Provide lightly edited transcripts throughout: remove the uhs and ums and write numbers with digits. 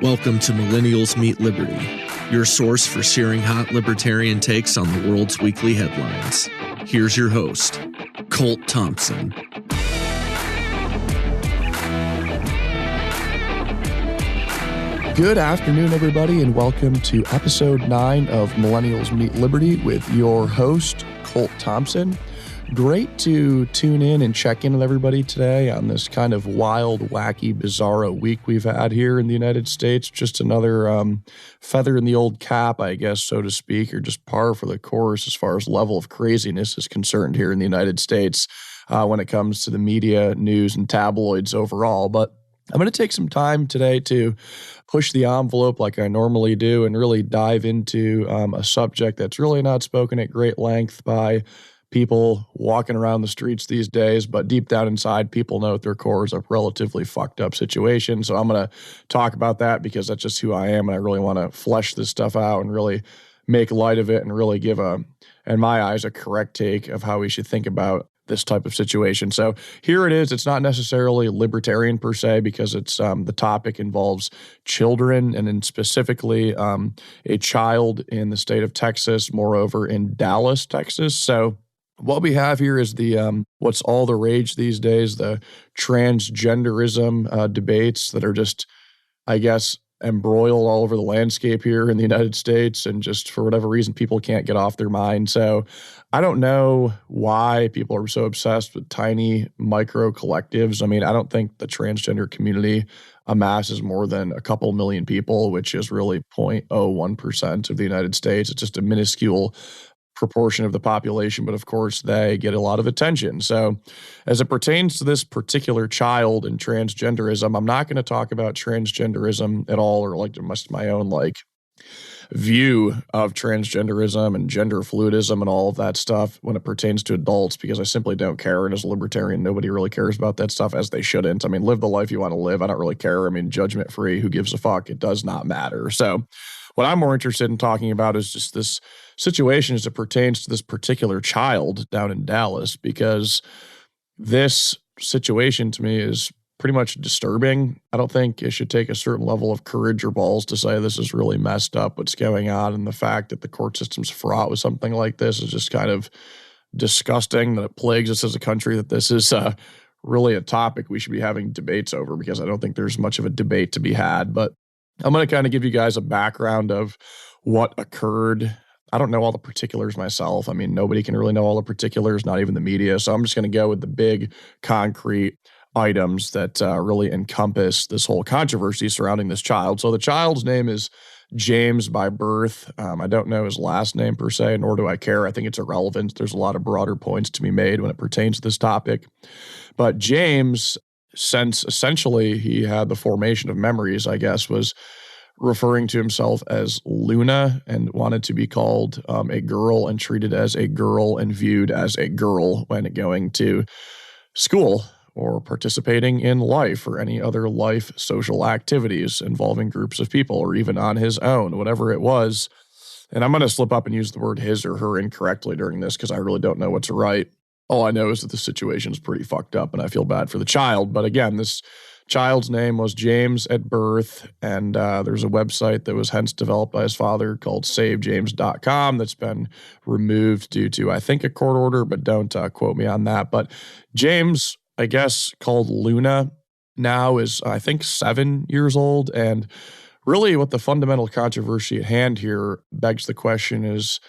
Welcome to Millennials Meet Liberty, your source for searing hot libertarian takes on the world's weekly headlines. Here's your host, Colt Thompson. Good afternoon, everybody, and welcome to episode 9 of Millennials Meet Liberty with your host, Colt Thompson. Great to tune in and check in with everybody today on this kind of wild, wacky, bizarro week we've had here in the United States. Just another feather in the old cap, I guess, so to speak, or just par for the course as far as level of craziness is concerned here in the United States when it comes to the media, news, and tabloids overall. But I'm going to take some time today to push the envelope like I normally do and really dive into a subject that's really not spoken at great length by people walking around the streets these days, but deep down inside, people know at their core is a relatively fucked up situation. So I'm going to talk about that because that's just who I am, and I really want to flesh this stuff out and really make light of it and really give in my eyes, a correct take of how we should think about this type of situation. So here it is. It's not necessarily libertarian per se because it's the topic involves children and then specifically a child in the state of Texas, moreover in Dallas, Texas. So what we have here is the what's all the rage these days, the transgenderism debates that are just, I guess, embroiled all over the landscape here in the United States, and just for whatever reason, people can't get off their mind. So I don't know why people are so obsessed with tiny micro collectives. I mean, I don't think the transgender community amasses more than a couple million people, which is really 0.01% of the United States. It's just a minuscule proportion of the population, but of course they get a lot of attention. So as it pertains to this particular child and transgenderism, I'm not going to talk about transgenderism at all, or like just my own view of transgenderism and gender fluidism and all of that stuff when it pertains to adults, because I simply don't care. And as a libertarian, nobody really cares about that stuff, as they shouldn't. I mean, live the life you want to live. I don't really care. I mean, judgment free, who gives a fuck? It does not matter. So what I'm more interested in talking about is just this situation as it pertains to this particular child down in Dallas, because this situation to me is pretty much disturbing. I don't think it should take a certain level of courage or balls to say this is really messed up what's going on, and the fact that the court system's fraught with something like this is just kind of disgusting, that it plagues us as a country, that this is really a topic we should be having debates over, because I don't think there's much of a debate to be had. But I'm going to kind of give you guys a background of what occurred. I don't know all the particulars myself. I mean, nobody can really know all the particulars, not even the media. So I'm just going to go with the big concrete items that really encompass this whole controversy surrounding this child. So the child's name is James by birth. I don't know his last name per se, nor do I care. I think it's irrelevant. There's a lot of broader points to be made when it pertains to this topic. But James, since essentially he had the formation of memories, I guess, was referring to himself as Luna and wanted to be called a girl and treated as a girl and viewed as a girl when going to school or participating in life or any other life social activities involving groups of people, or even on his own, whatever it was. And I'm going to slip up and use the word his or her incorrectly during this because I really don't know what's right. All I know is that the situation is pretty fucked up and I feel bad for the child. But again, this child's name was James at birth, and there's a website that was hence developed by his father called SaveJames.com that's been removed due to, I think, a court order, but don't quote me on that. But James, I guess, called Luna, now is, I think, 7 years old. And really what the fundamental controversy at hand here begs the question is,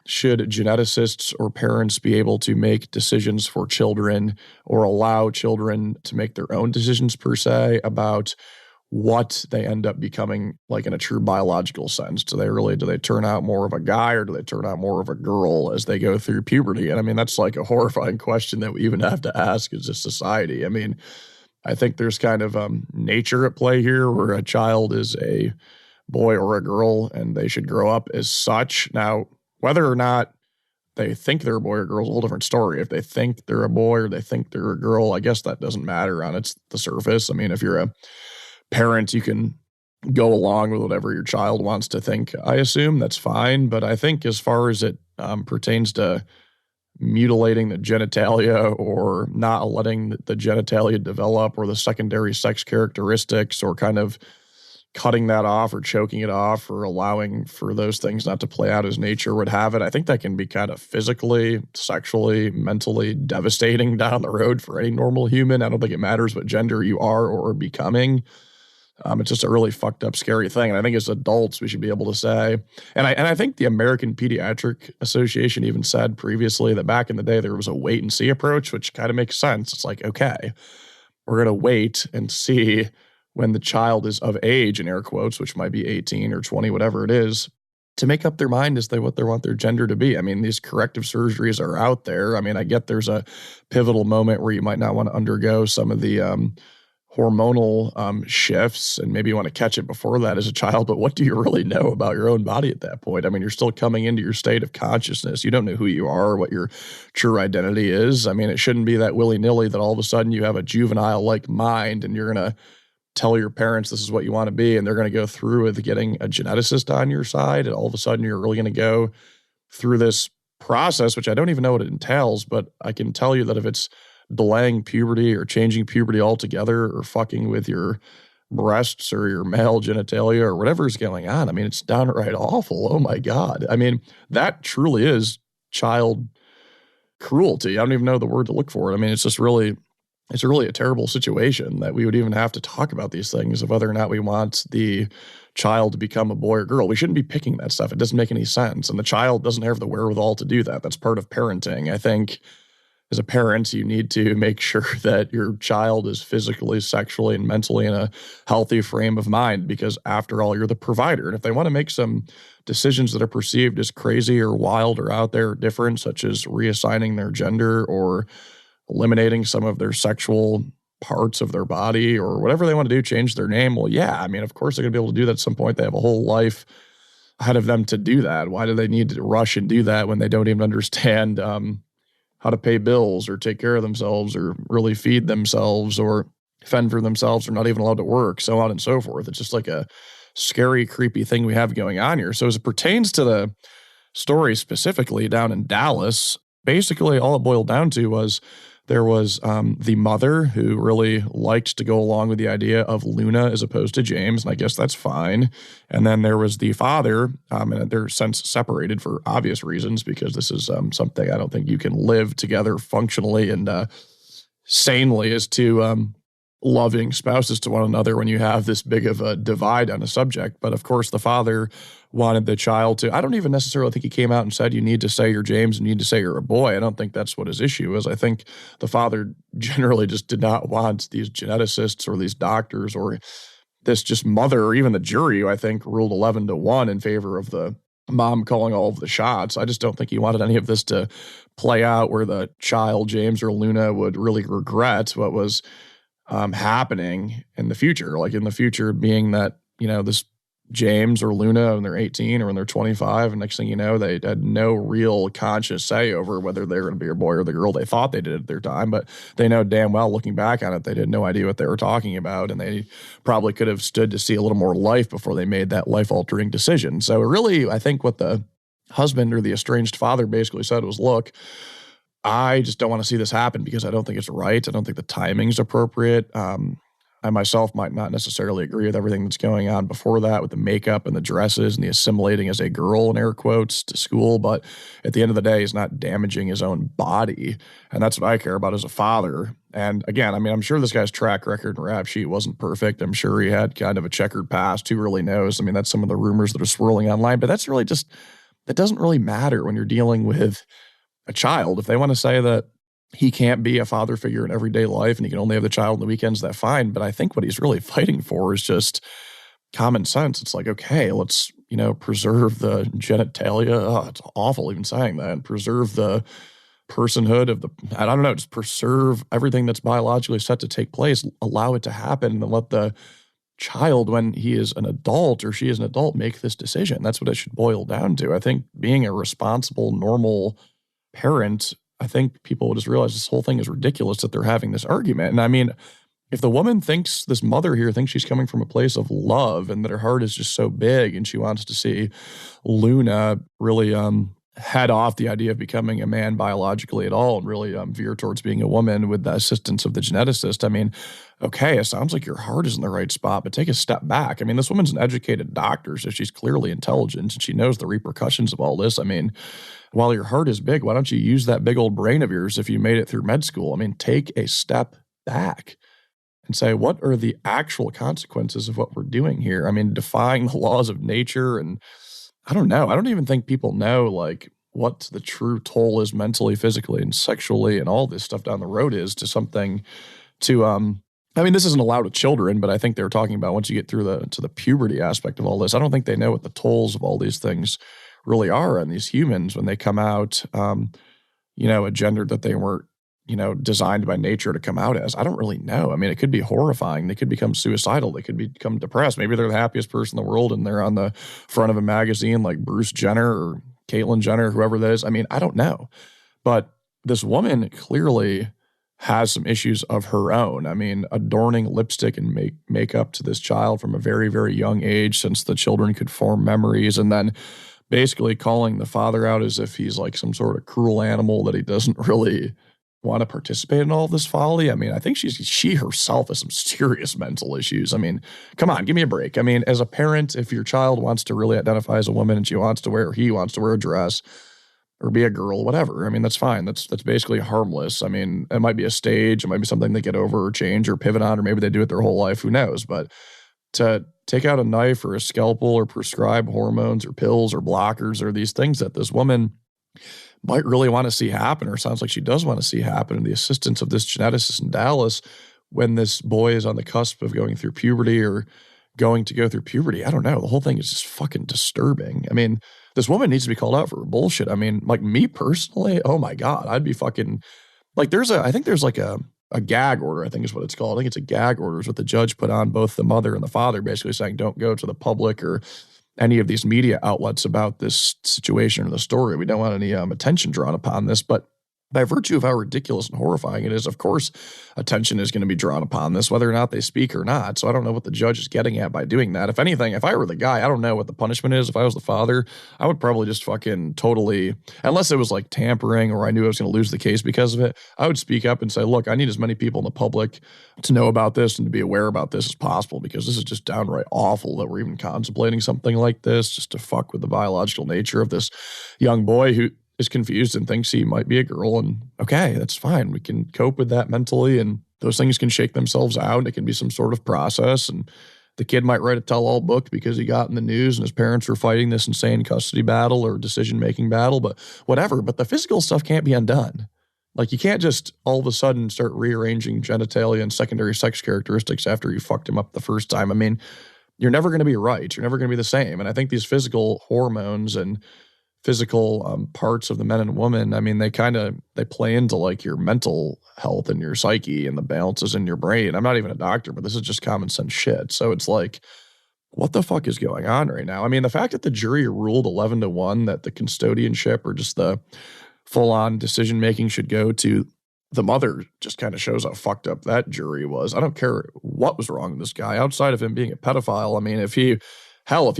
should geneticists or parents be able to make decisions for children or allow children to make their own decisions per se about what they end up becoming, like in a true biological sense? Do they turn out more of a guy, or do they turn out more of a girl as they go through puberty? And I mean, that's like a horrifying question that we even have to ask as a society. I mean, I think there's kind of nature at play here where a child is a boy or a girl and they should grow up as such. Now, whether or not they think they're a boy or a girl is a whole different story. If they think they're a boy or they think they're a girl, I guess that doesn't matter on the surface. I mean, if you're a parent, you can go along with whatever your child wants to think. I assume that's fine. But I think as far as it pertains to mutilating the genitalia or not letting the genitalia develop, or the secondary sex characteristics, or kind of cutting that off or choking it off or allowing for those things not to play out as nature would have it, I think that can be kind of physically, sexually, mentally devastating down the road for any normal human. I don't think it matters what gender you are or are becoming. It's just a really fucked up, scary thing. And I think as adults, we should be able to say, and I think the American Pediatric Association even said previously that back in the day, there was a wait and see approach, which kind of makes sense. It's like, okay, we're going to wait and see when the child is of age, in air quotes, which might be 18 or 20, whatever it is, to make up their mind as to what they want their gender to be. I mean, these corrective surgeries are out there. I mean, I get there's a pivotal moment where you might not want to undergo some of the hormonal shifts, and maybe you want to catch it before that as a child, but what do you really know about your own body at that point? I mean, you're still coming into your state of consciousness. You don't know who you are or what your true identity is. I mean, it shouldn't be that willy-nilly that all of a sudden you have a juvenile-like mind and you're going to tell your parents this is what you want to be, and they're going to go through with getting a geneticist on your side, and all of a sudden you're really going to go through this process, which I don't even know what it entails, but I can tell you that if it's delaying puberty or changing puberty altogether or fucking with your breasts or your male genitalia or whatever's going on, I mean, it's downright awful. Oh my God. I mean, that truly is child cruelty. I don't even know the word to look for it. I mean, it's really a terrible situation that we would even have to talk about these things of whether or not we want the child to become a boy or girl. We shouldn't be picking that stuff. It doesn't make any sense. And the child doesn't have the wherewithal to do that. That's part of parenting. I think as a parent, you need to make sure that your child is physically, sexually, and mentally in a healthy frame of mind, because after all, you're the provider. And if they want to make some decisions that are perceived as crazy or wild or out there or different, such as reassigning their gender or eliminating some of their sexual parts of their body or whatever they want to do, change their name, well, yeah, I mean, of course they're going to be able to do that at some point. They have a whole life ahead of them to do that. Why do they need to rush and do that when they don't even understand how to pay bills or take care of themselves or really feed themselves or fend for themselves or not even allowed to work, so on and so forth? It's just like a scary, creepy thing we have going on here. So as it pertains to the story specifically down in Dallas, basically all it boiled down to was there was the mother who really liked to go along with the idea of Luna as opposed to James, and I guess that's fine. And then there was the father, and they're since separated for obvious reasons, because this is something I don't think you can live together functionally and sanely as two loving spouses to one another when you have this big of a divide on a subject. But of course, the father wanted the child to, I don't even necessarily think he came out and said, you need to say you're James and you need to say you're a boy. I don't think that's what his issue is. I think the father generally just did not want these geneticists or these doctors or this just mother or even the jury, who I think ruled 11-1 in favor of the mom calling all of the shots. I just don't think he wanted any of this to play out where the child, James or Luna, would really regret what was happening in the future. Like in the future being that, you know, this James or Luna when they're 18 or when they're 25, and next thing you know, they had no real conscious say over whether they were going to be a boy or the girl. They thought they did at their time, but they know damn well, looking back on it, they had no idea what they were talking about, and they probably could have stood to see a little more life before they made that life-altering decision. So really, I think what the husband or the estranged father basically said was, look, I just don't want to see this happen because I don't think it's right. I don't think the timing's appropriate. I myself might not necessarily agree with everything that's going on before that with the makeup and the dresses and the assimilating as a girl, in air quotes, to school. But at the end of the day, he's not damaging his own body. And that's what I care about as a father. And again, I mean, I'm sure this guy's track record and rap sheet wasn't perfect. I'm sure he had kind of a checkered past. Who really knows? I mean, that's some of the rumors that are swirling online. But that's really just, that doesn't really matter when you're dealing with a child. If they want to say that he can't be a father figure in everyday life and he can only have the child on the weekends, that's fine. But I think what he's really fighting for is just common sense. It's like, okay, let's, you know, preserve the genitalia. Oh, it's awful even saying that. And preserve the personhood of the, I don't know, just preserve everything that's biologically set to take place, allow it to happen, and then let the child, when he is an adult or she is an adult, make this decision. That's what it should boil down to. I think being a responsible, normal parent, I think people will just realize this whole thing is ridiculous that they're having this argument. And I mean, if the woman thinks, this mother here thinks she's coming from a place of love and that her heart is just so big and she wants to see Luna really head off the idea of becoming a man biologically at all and really veer towards being a woman with the assistance of the geneticist. I mean, okay, it sounds like your heart is in the right spot, but take a step back. I mean, this woman's an educated doctor, so she's clearly intelligent and she knows the repercussions of all this. I mean, while your heart is big, why don't you use that big old brain of yours if you made it through med school? I mean, take a step back and say, what are the actual consequences of what we're doing here? I mean, defying the laws of nature, and I don't know. I don't even think people know like what the true toll is mentally, physically, and sexually, and all this stuff down the road is to something to I mean, this isn't allowed with children, but I think they were talking about once you get through the puberty aspect of all this. I don't think they know what the tolls of all these things really are on these humans when they come out, a gender that they weren't, designed by nature to come out as. I don't really know. I mean, it could be horrifying. They could become suicidal. They could become depressed. Maybe they're the happiest person in the world and they're on the front of a magazine like Bruce Jenner or Caitlyn Jenner, whoever that is. I mean, I don't know. But this woman clearly has some issues of her own. I mean, adorning lipstick and makeup to this child from a very, very young age since the children could form memories, and then basically calling the father out as if he's like some sort of cruel animal that he doesn't really want to participate in all this folly. I mean, I think she herself has some serious mental issues. I mean, come on, give me a break. I mean, as a parent, if your child wants to really identify as a woman and he wants to wear a dress or be a girl, whatever, I mean, that's fine. That's basically harmless. I mean, it might be a stage, it might be something they get over or change or pivot on, or maybe they do it their whole life, who knows? But to take out a knife or a scalpel or prescribe hormones or pills or blockers or these things that this woman might really want to see happen, or sounds like she does want to see happen, and the assistance of this geneticist in Dallas when this boy is on the cusp of going through puberty or going to go through puberty. I don't know. The whole thing is just fucking disturbing. I mean, this woman needs to be called out for her bullshit. I mean, like me personally, oh my God, I'd be fucking like I think there's like a gag order, I think is what it's called. I think it's a gag order is what the judge put on both the mother and the father, basically saying don't go to the public or any of these media outlets about this situation or the story. We don't want any attention drawn upon this, but by virtue of how ridiculous and horrifying it is, of course, attention is going to be drawn upon this, whether or not they speak or not. So I don't know what the judge is getting at by doing that. If anything, if I were the guy, I don't know what the punishment is. If I was the father, I would probably just fucking totally, unless it was like tampering or I knew I was going to lose the case because of it, I would speak up and say, look, I need as many people in the public to know about this and to be aware about this as possible, because this is just downright awful that we're even contemplating something like this just to fuck with the biological nature of this young boy who is confused and thinks he might be a girl. And okay, that's fine. We can cope with that mentally, and those things can shake themselves out. It can be some sort of process. And the kid might write a tell-all book because he got in the news and his parents were fighting this insane custody battle or decision-making battle, but whatever. But the physical stuff can't be undone. Like, you can't just all of a sudden start rearranging genitalia and secondary sex characteristics after you fucked him up the first time. I mean, you're never going to be right. You're never going to be the same. And I think these physical hormones and physical parts of the men and women, I mean, they play into like your mental health and your psyche and the balances in your brain. I'm not even a doctor, but this is just common sense shit. So it's like, what the fuck is going on right now? I mean, the fact that the jury ruled 11-1 that the custodianship or just the full-on decision-making should go to the mother just kind of shows how fucked up that jury was. I don't care what was wrong with this guy outside of him being a pedophile. I mean, if he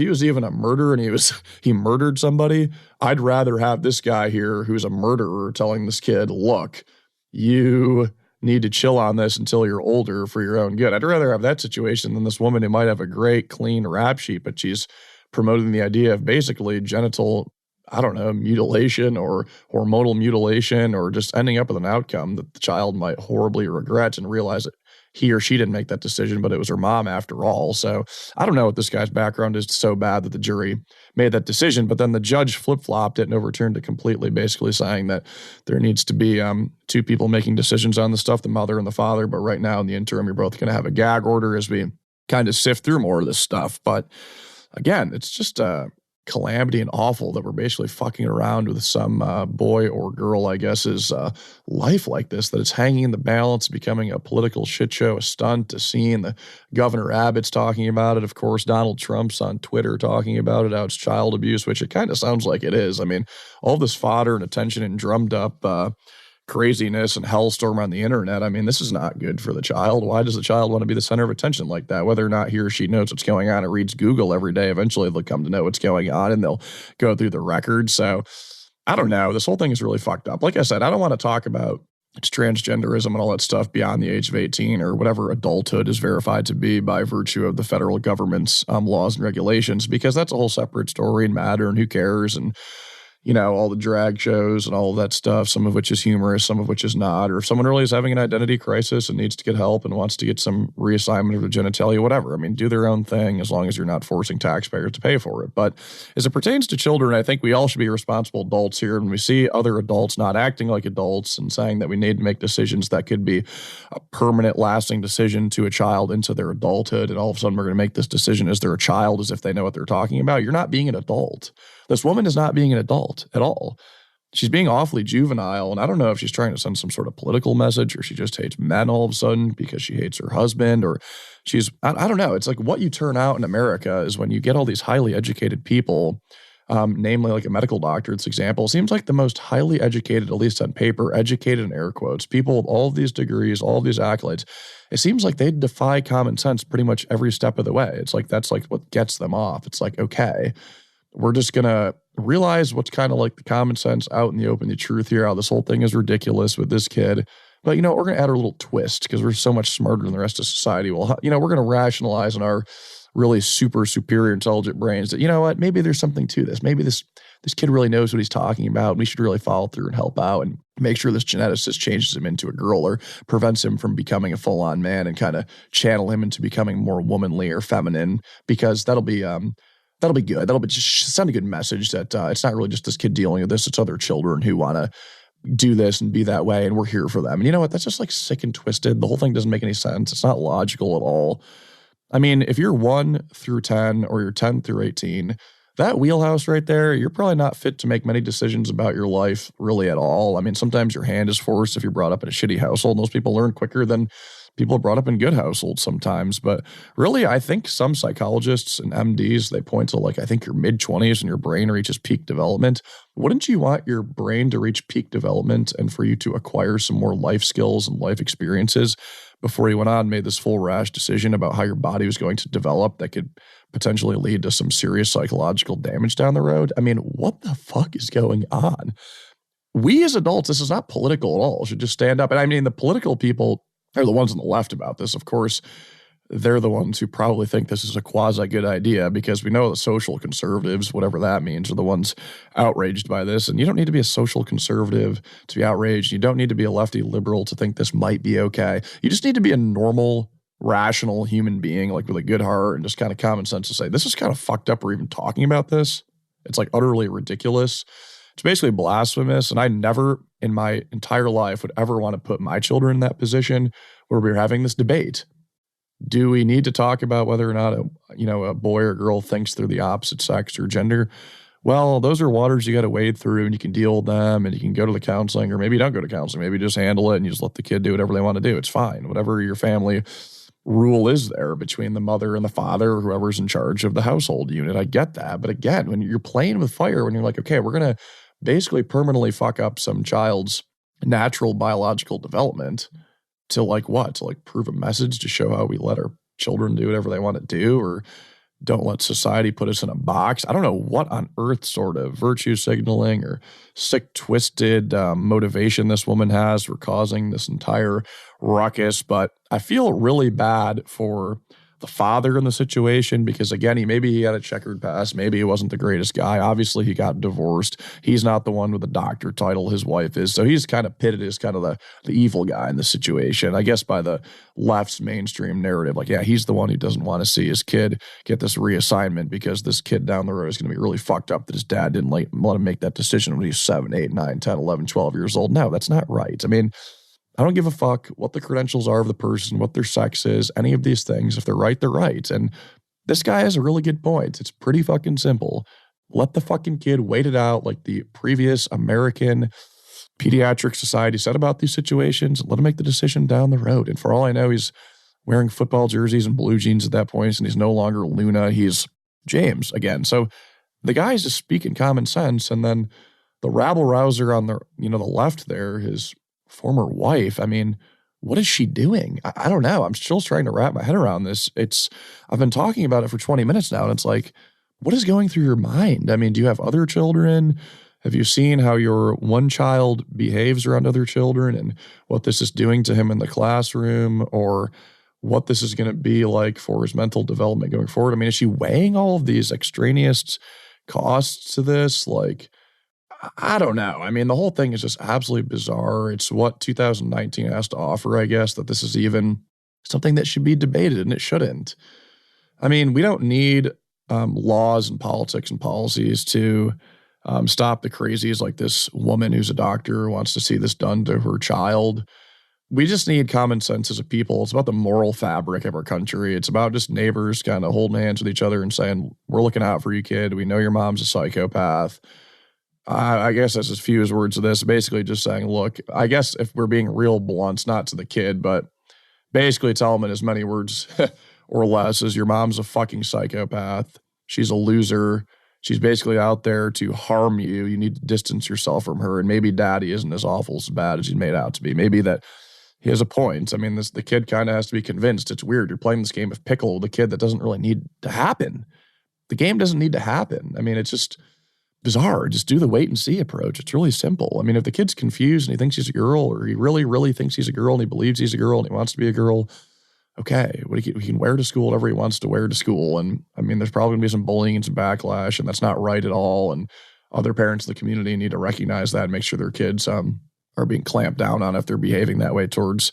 was even a murderer and he murdered somebody, I'd rather have this guy here who's a murderer telling this kid, look, you need to chill on this until you're older for your own good. I'd rather have that situation than this woman who might have a great, clean rap sheet, but she's promoting the idea of basically genital, I don't know, mutilation or hormonal mutilation, or just ending up with an outcome that the child might horribly regret and realize that he or she didn't make that decision, but it was her mom after all. So I don't know what this guy's background is so bad that the jury made that decision, but then the judge flip-flopped it and overturned it completely, basically saying that there needs to be two people making decisions on the stuff, the mother and the father, but right now in the interim, you're both going to have a gag order as we kind of sift through more of this stuff. But again, it's just calamity and awful that we're basically fucking around with some boy or girl, I guess, is life like this, that it's hanging in the balance, becoming a political shit show, a stunt, a scene. The Governor Abbott's talking about it. Of course, Donald Trump's on Twitter talking about it, how it's child abuse, which it kind of sounds like it is. I mean, all this fodder and attention and drummed up craziness and hellstorm on the internet. I mean, this is not good for the child. Why does the child want to be the center of attention like that? Whether or not he or she knows what's going on or reads Google every day, eventually they'll come to know what's going on and they'll go through the records. So I don't know. This whole thing is really fucked up. Like I said, I don't want to talk about it's transgenderism and all that stuff beyond the age of 18 or whatever adulthood is verified to be by virtue of the federal government's laws and regulations, because that's a whole separate story and matter, and who cares? And all the drag shows and all of that stuff, some of which is humorous, some of which is not. Or if someone really is having an identity crisis and needs to get help and wants to get some reassignment of their genitalia, whatever. I mean, do their own thing as long as you're not forcing taxpayers to pay for it. But as it pertains to children, I think we all should be responsible adults here. And we see other adults not acting like adults and saying that we need to make decisions that could be a permanent, lasting decision to a child into their adulthood. And all of a sudden, we're going to make this decision as they're a child, as if they know what they're talking about. You're not being an adult. This woman is not being an adult at all. She's being awfully juvenile, and I don't know if she's trying to send some sort of political message or she just hates men all of a sudden because she hates her husband, or I don't know. It's like what you turn out in America is when you get all these highly educated people, namely like a medical doctor, this example, seems like the most highly educated, at least on paper, educated in air quotes, people with all of these degrees, all of these accolades. It seems like they defy common sense pretty much every step of the way. It's like that's like what gets them off. It's like, okay, we're just going to realize what's kind of like the common sense out in the open, the truth here, how this whole thing is ridiculous with this kid. But, we're going to add a little twist because we're so much smarter than the rest of society. Well, we're going to rationalize in our really super superior intelligent brains that, what, maybe there's something to this. Maybe this kid really knows what he's talking about. We should really follow through and help out and make sure this geneticist changes him into a girl or prevents him from becoming a full-on man and kind of channel him into becoming more womanly or feminine, because that'll be good. That'll be just send a good message that it's not really just this kid dealing with this. It's other children who want to do this and be that way, and we're here for them. And you know what? That's just like sick and twisted. The whole thing doesn't make any sense. It's not logical at all. I mean, if you're 1 through 10 or you're 10 through 18, that wheelhouse right there, you're probably not fit to make many decisions about your life really at all. I mean, sometimes your hand is forced if you're brought up in a shitty household. Those people learn quicker than people are brought up in good households sometimes. But really, I think some psychologists and MDs, they point to I think your mid-20s and your brain reaches peak development. Wouldn't you want your brain to reach peak development and for you to acquire some more life skills and life experiences before you went on and made this full rash decision about how your body was going to develop that could potentially lead to some serious psychological damage down the road? I mean, what the fuck is going on? We as adults, this is not political at all, should just stand up. And I mean, the political people, they're the ones on the left about this. Of course, they're the ones who probably think this is a quasi-good idea, because we know the social conservatives, whatever that means, are the ones outraged by this. And you don't need to be a social conservative to be outraged. You don't need to be a lefty liberal to think this might be okay. You just need to be a normal, rational human being, with a good heart and just kind of common sense to say, this is kind of fucked up we're even talking about this. It's utterly ridiculous. It's basically blasphemous, and I never in my entire life would ever want to put my children in that position where we're having this debate. Do we need to talk about whether or not a boy or girl thinks they're the opposite sex or gender? Well, those are waters you got to wade through, and you can deal with them, and you can go to the counseling, or maybe you don't go to counseling. Maybe you just handle it and you just let the kid do whatever they want to do. It's fine. Whatever your family rule is there between the mother and the father, or whoever's in charge of the household unit. I get that. But again, when you're playing with fire, when you're like, okay, we're going to basically permanently fuck up some child's natural biological development to what? To prove a message to show how we let our children do whatever they want to do, or don't let society put us in a box. I don't know what on earth sort of virtue signaling or sick, twisted motivation this woman has for causing this entire ruckus, but I feel really bad for the father in the situation, because again, maybe he had a checkered past. Maybe he wasn't the greatest guy. Obviously, he got divorced. He's not the one with the doctor title. His wife is. So he's kind of pitted as kind of the evil guy in the situation, I guess, by the left's mainstream narrative. Yeah, he's the one who doesn't want to see his kid get this reassignment because this kid down the road is going to be really fucked up that his dad didn't let him make that decision when he's 7, 8, 9, 10, 11, 12 years old. No, that's not right. I mean, I don't give a fuck what the credentials are of the person, what their sex is, any of these things. If they're right, they're right. And this guy has a really good point. It's pretty fucking simple. Let the fucking kid wait it out like the previous American Pediatric Society said about these situations. Let him make the decision down the road. And for all I know, he's wearing football jerseys and blue jeans at that point, and he's no longer Luna. He's James again. So the guy's just speaking common sense. And then the rabble-rouser on the left there, his former wife, I mean, what is she doing? I don't know. I'm still trying to wrap my head around this. I've been talking about it for 20 minutes now, and it's like, what is going through your mind? I mean, do you have other children? Have you seen how your one child behaves around other children and what this is doing to him in the classroom, or what this is going to be like for his mental development going forward? I mean, is she weighing all of these extraneous costs to this? Like, I don't know. I mean, the whole thing is just absolutely bizarre. It's what 2019 has to offer, I guess, that this is even something that should be debated, and it shouldn't. I mean, we don't need laws and politics and policies to stop the crazies like this woman who's a doctor who wants to see this done to her child. We just need common sense as a people. It's about the moral fabric of our country. It's about just neighbors kind of holding hands with each other and saying, we're looking out for you, kid. We know your mom's a psychopath. I guess that's as few as words of this. Basically just saying, look, I guess if we're being real blunt, not to the kid, but basically tell him in as many words or less as your mom's a fucking psychopath. She's a loser. She's basically out there to harm you. You need to distance yourself from her. And maybe daddy isn't as awful, as bad as he's made out to be. Maybe that he has a point. I mean, the kid kind of has to be convinced. It's weird. You're playing this game of pickle with a kid that doesn't really need to happen. The game doesn't need to happen. I mean, it's just bizarre. Just do the wait and see approach. It's really simple. I mean, if the kid's confused and he thinks he's a girl, or he really, really thinks he's a girl and he believes he's a girl and he wants to be a girl, okay, he can wear to school whatever he wants to wear to school. And I mean, there's probably going to be some bullying and some backlash, and that's not right at all. And other parents in the community need to recognize that and make sure their kids are being clamped down on if they're behaving that way towards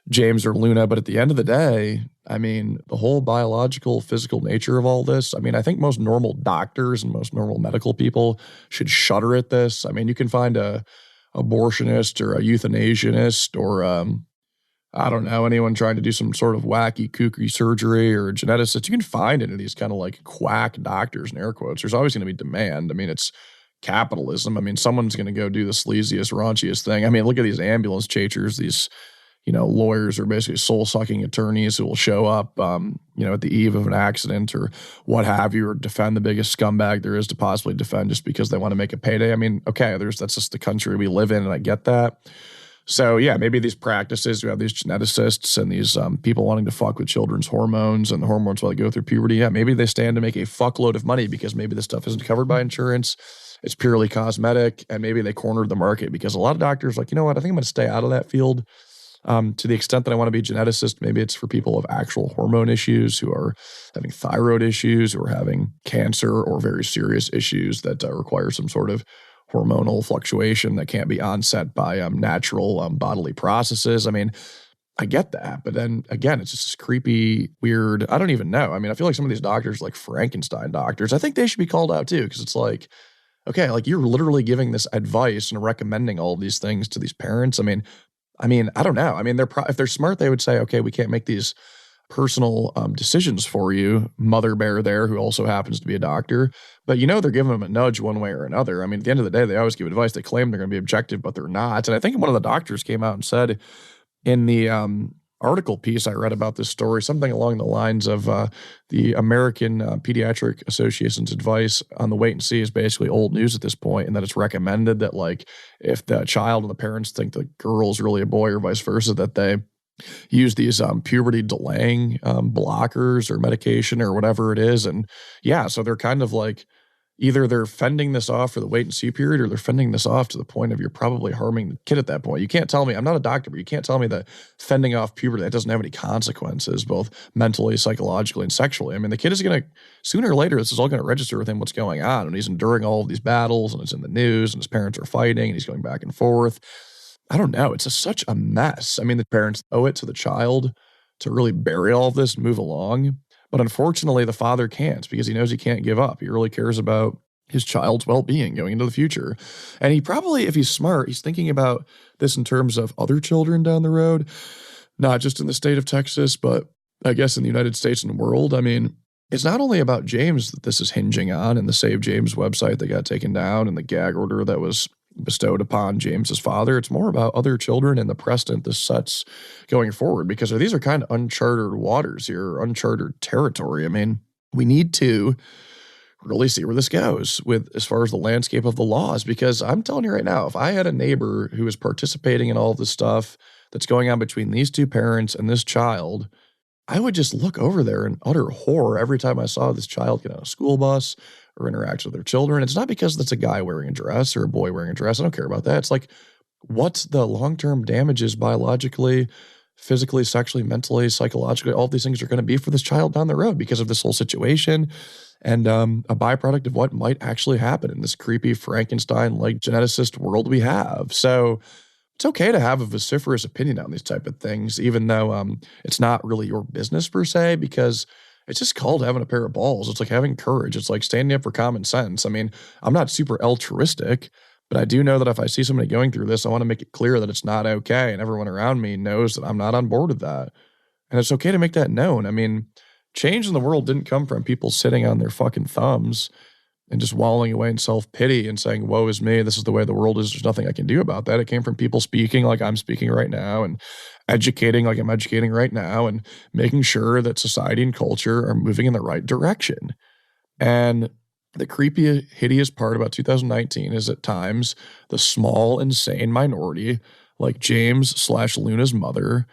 James or Luna. But at the end of the day, I mean, the whole biological, physical nature of all this, I mean, I think most normal doctors and most normal medical people should shudder at this. I mean, you can find a abortionist or a euthanasianist or, I don't know, anyone trying to do some sort of wacky, kooky surgery or a geneticist. You can find any of these kind of like quack doctors in air quotes. There's always going to be demand. I mean, it's capitalism. I mean, someone's going to go do the sleaziest, raunchiest thing. I mean, look at these ambulance chasers, these lawyers are basically soul-sucking attorneys who will show up, at the eve of an accident or what have you, or defend the biggest scumbag there is to possibly defend just because they want to make a payday. I mean, okay, that's just the country we live in, and I get that. So, yeah, maybe these practices, we have these geneticists and these people wanting to fuck with children's hormones and the hormones while they go through puberty. Yeah, maybe they stand to make a fuckload of money because maybe this stuff isn't covered by insurance. It's purely cosmetic, and maybe they cornered the market because a lot of doctors are like, you know what, I think I'm going to stay out of that field. To the extent that I want to be a geneticist, maybe it's for people with actual hormone issues, who are having thyroid issues, who are having cancer or very serious issues that require some sort of hormonal fluctuation that can't be onset by natural bodily processes. I mean, I get that. But then again, it's just this creepy, weird, I don't even know. I mean, I feel like some of these doctors, like Frankenstein doctors, I think they should be called out too, because it's like, okay, like you're literally giving this advice and recommending all of these things to these parents. I mean, I don't know. I mean, if they're smart, they would say, okay, we can't make these personal decisions for you, mother bear there, who also happens to be a doctor. But they're giving them a nudge one way or another. I mean, at the end of the day, they always give advice. They claim they're going to be objective, but they're not. And I think one of the doctors came out and said in the article piece I read about this story, something along the lines of the American Pediatric Association's advice on the wait and see is basically old news at this point, and that it's recommended that, like, if the child and the parents think the girl's really a boy or vice versa, that they use these puberty delaying blockers or medication or whatever it is. And yeah, so they're kind of like, either they're fending this off for the wait and see period, or they're fending this off to the point of you're probably harming the kid at that point. You can't tell me, I'm not a doctor, but you can't tell me that fending off puberty, that doesn't have any consequences, both mentally, psychologically, and sexually. I mean, the kid is going to, sooner or later, this is all going to register with him what's going on. And he's enduring all of these battles, and it's in the news, and his parents are fighting, and he's going back and forth. I don't know. It's such a mess. I mean, the parents owe it to the child to really bury all of this and move along. But unfortunately, the father can't, because he knows he can't give up. He really cares about his child's well-being going into the future. And he probably, if he's smart, he's thinking about this in terms of other children down the road, not just in the state of Texas, but I guess in the United States and the world. I mean, it's not only about James that this is hinging on, and the Save James website that got taken down and the gag order that was bestowed upon James's father. It's more about other children and the precedent this sets going forward, because these are kind of uncharted waters here, uncharted territory. I mean, we need to really see where this goes with as far as the landscape of the laws, because I'm telling you right now, if I had a neighbor who was participating in all of this stuff that's going on between these two parents and this child, I would just look over there in utter horror every time I saw this child get on a school bus or interacts with their children. It's not because that's a guy wearing a dress or a boy wearing a dress. I don't care about that. It's like, what's the long-term damages biologically, physically, sexually, mentally, psychologically, all these things are going to be for this child down the road because of this whole situation and a byproduct of what might actually happen in this creepy Frankenstein-like geneticist world we have. So it's okay to have a vociferous opinion on these type of things, even though it's not really your business per se, because it's just called having a pair of balls. It's like having courage. It's like standing up for common sense. I mean, I'm not super altruistic, but I do know that if I see somebody going through this, I want to make it clear that it's not okay. And everyone around me knows that I'm not on board with that. And it's okay to make that known. I mean, change in the world didn't come from people sitting on their fucking thumbs and just wallowing away in self-pity and saying, woe is me, this is the way the world is, there's nothing I can do about that. It came from people speaking like I'm speaking right now and educating like I'm educating right now and making sure that society and culture are moving in the right direction. And the creepy, hideous part about 2019 is at times the small, insane minority, like James/Luna's mother,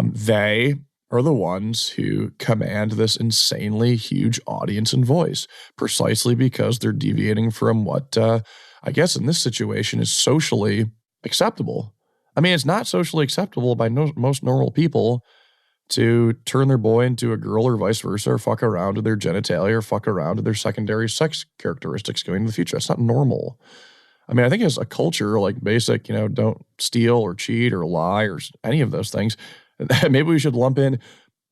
they are the ones who command this insanely huge audience and voice, precisely because they're deviating from what, I guess in this situation, is socially acceptable. I mean, it's not socially acceptable by most normal people to turn their boy into a girl or vice versa, or fuck around with their genitalia, or fuck around with their secondary sex characteristics going into the future. That's not normal. I mean, I think as a culture, like basic, don't steal or cheat or lie or any of those things. Maybe we should lump in,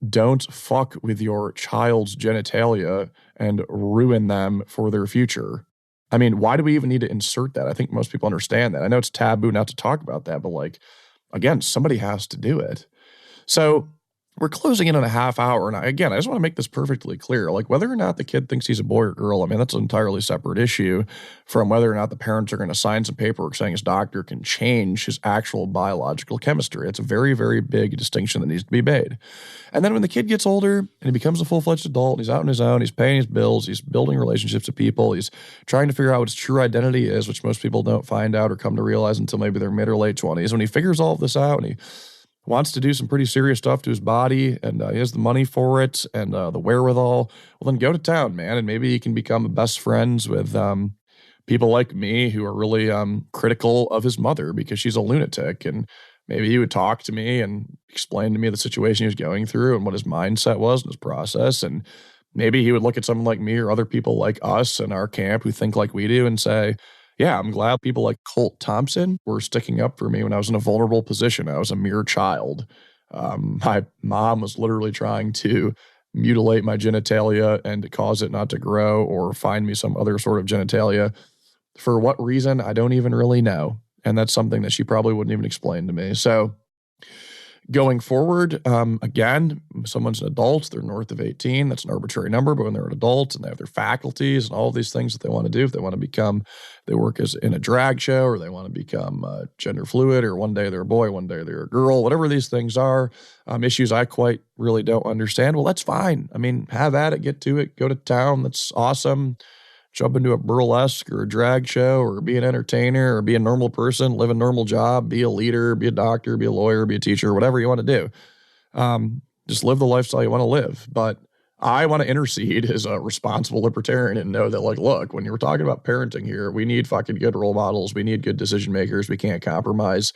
don't fuck with your child's genitalia and ruin them for their future. I mean, why do we even need to insert that? I think most people understand that. I know it's taboo not to talk about that, but like, again, somebody has to do it. So we're closing in on a half hour. And I just want to make this perfectly clear. Like whether or not the kid thinks he's a boy or girl, I mean, that's an entirely separate issue from whether or not the parents are going to sign some paperwork saying his doctor can change his actual biological chemistry. It's a very, very big distinction that needs to be made. And then when the kid gets older and he becomes a full-fledged adult, and he's out on his own, he's paying his bills, he's building relationships with people, he's trying to figure out what his true identity is, which most people don't find out or come to realize until maybe their mid or late 20s. When he figures all of this out and he wants to do some pretty serious stuff to his body, and he has the money for it and the wherewithal, well, then go to town, man, and maybe he can become best friends with people like me who are really critical of his mother because she's a lunatic, and maybe he would talk to me and explain to me the situation he was going through and what his mindset was and his process, and maybe he would look at someone like me or other people like us in our camp who think like we do and say, yeah, I'm glad people like Colt Thompson were sticking up for me when I was in a vulnerable position. I was a mere child. My mom was literally trying to mutilate my genitalia and to cause it not to grow or find me some other sort of genitalia. For what reason, I don't even really know. And that's something that she probably wouldn't even explain to me. So going forward, again, someone's an adult, they're north of 18, that's an arbitrary number, but when they're an adult and they have their faculties and all these things that they want to do, if they want to become, they work as in a drag show, or they want to become gender fluid, or one day they're a boy, one day they're a girl, whatever these things are, issues I quite really don't understand, well, that's fine. I mean, have at it, get to it, go to town, that's awesome. Jump into a burlesque or a drag show or be an entertainer or be a normal person, live a normal job, be a leader, be a doctor, be a lawyer, be a teacher, whatever you want to do. Just live the lifestyle you want to live. But I want to intercede as a responsible libertarian and know that, like, look, when you're talking about parenting here, we need fucking good role models. We need good decision makers. We can't compromise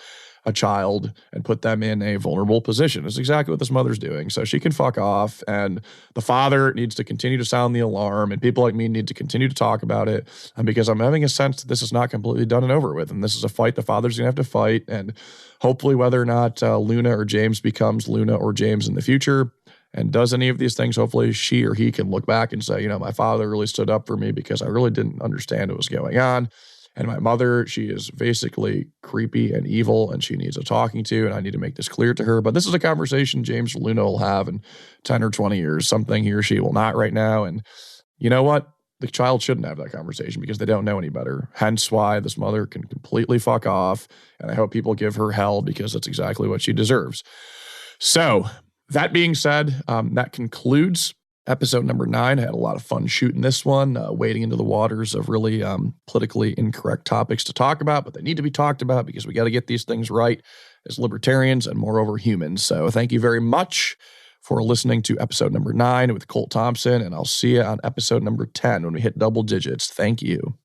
a child and put them in a vulnerable position. It's exactly what this mother's doing. So she can fuck off, and the father needs to continue to sound the alarm, and people like me need to continue to talk about it, because I'm having a sense that this is not completely done and over with, and this is a fight the father's gonna have to fight, and hopefully whether or not Luna or James becomes Luna or James in the future and does any of these things, hopefully she or he can look back and say, my father really stood up for me because I really didn't understand what was going on. And my mother, she is basically creepy and evil, and she needs a talking to, and I need to make this clear to her. But this is a conversation James or Luna will have in 10 or 20 years, something he or she will not right now. And you know what? The child shouldn't have that conversation because they don't know any better. Hence why this mother can completely fuck off, and I hope people give her hell because that's exactly what she deserves. So that being said, that concludes episode number 9. I had a lot of fun shooting this one, wading into the waters of really politically incorrect topics to talk about, but they need to be talked about because we got to get these things right as libertarians and moreover humans. So thank you very much for listening to episode number 9 with Colt Thompson, and I'll see you on episode number 10 when we hit double digits. Thank you.